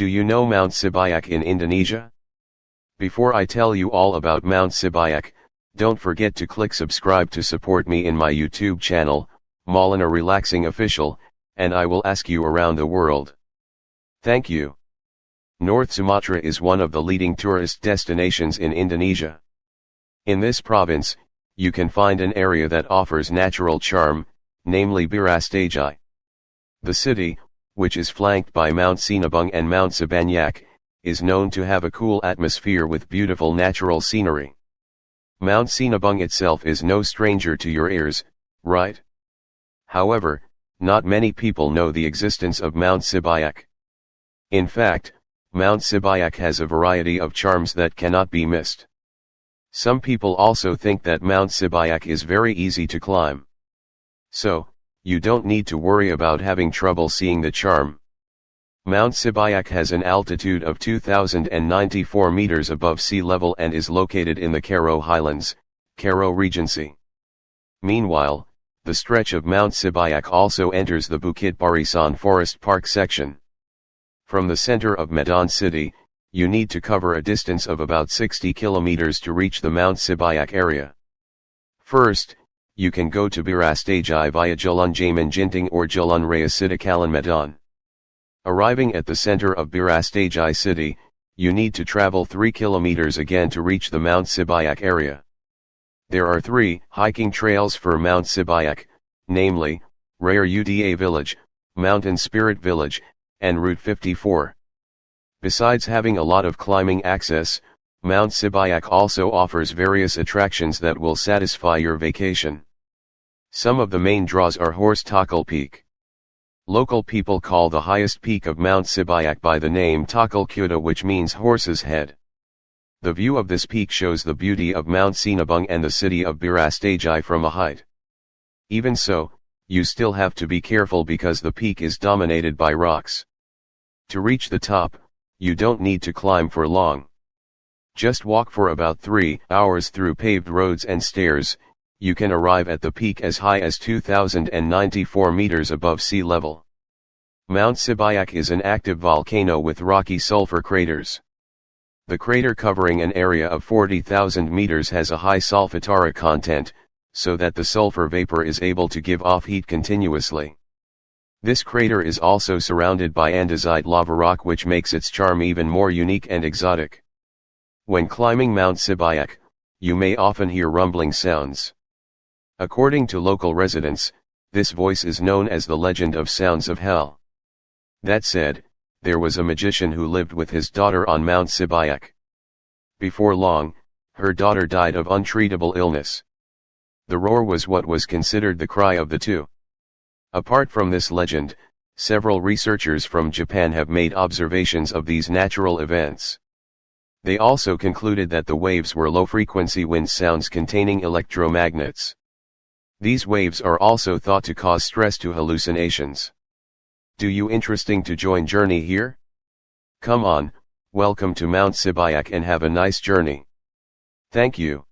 Do you know Mount Sibayak in Indonesia? Before I tell you all about Mount Sibayak, don't forget to click subscribe to support me in my YouTube channel, Maulana Relaxing Official, and I will ask you around the world. Thank you. North Sumatra is one of the leading tourist destinations in Indonesia. In this province, you can find an area that offers natural charm, namely Birastajai. The city, which is flanked by Mount Sinabung and Mount Sebanyak, is known to have a cool atmosphere with beautiful natural scenery. Mount Sinabung itself is no stranger to your ears, right? However, not many people know the existence of Mount Sibayak. In fact, Mount Sibayak has a variety of charms that cannot be missed. Some people also think that Mount Sibayak is very easy to climb. So, you don't need to worry about having trouble seeing the charm. Mount Sibayak has an altitude of 2,094 meters above sea level and is located in the Karo Highlands, Karo Regency. Meanwhile, the stretch of Mount Sibayak also enters the Bukit Barisan Forest Park section. From the center of Medan City, you need to cover a distance of about 60 kilometers to reach the Mount Sibayak area. First, you can go to Birastajai via Jalan Jaman Jinting or Jalan Raya Sidikalan Medan. Arriving at the center of Birastajai city, you need to travel 3 kilometers again to reach the Mount Sibayak area. There are 3 hiking trails for Mount Sibayak, namely, Raya Uda Village, Mountain Spirit Village, and Route 54. Besides having a lot of climbing access, Mount Sibayak also offers various attractions that will satisfy your vacation. Some of the main draws are Horse Takal Peak. Local people call the highest peak of Mount Sibayak by the name Takal Kuda, which means horse's head. The view of this peak shows the beauty of Mount Sinabung and the city of Birastajai from a height. Even so, you still have to be careful because the peak is dominated by rocks. To reach the top, you don't need to climb for long. Just walk for about 3 hours through paved roads and stairs. You can arrive at the peak as high as 2,094 meters above sea level. Mount Sibayak is an active volcano with rocky sulfur craters. The crater covering an area of 40,000 meters has a high solfatara content, so that the sulfur vapor is able to give off heat continuously. This crater is also surrounded by andesite lava rock, which makes its charm even more unique and exotic. When climbing Mount Sibayak, you may often hear rumbling sounds. According to local residents, this voice is known as the legend of Sounds of Hell. That said, there was a magician who lived with his daughter on Mount Sibayak. Before long, her daughter died of untreatable illness. The roar was what was considered the cry of the two. Apart from this legend, several researchers from Japan have made observations of these natural events. They also concluded that the waves were low-frequency wind sounds containing electromagnets. These waves are also thought to cause stress to hallucinations. Do you interesting to join journey here? Come on, welcome to Mount Sibayak and have a nice journey. Thank you.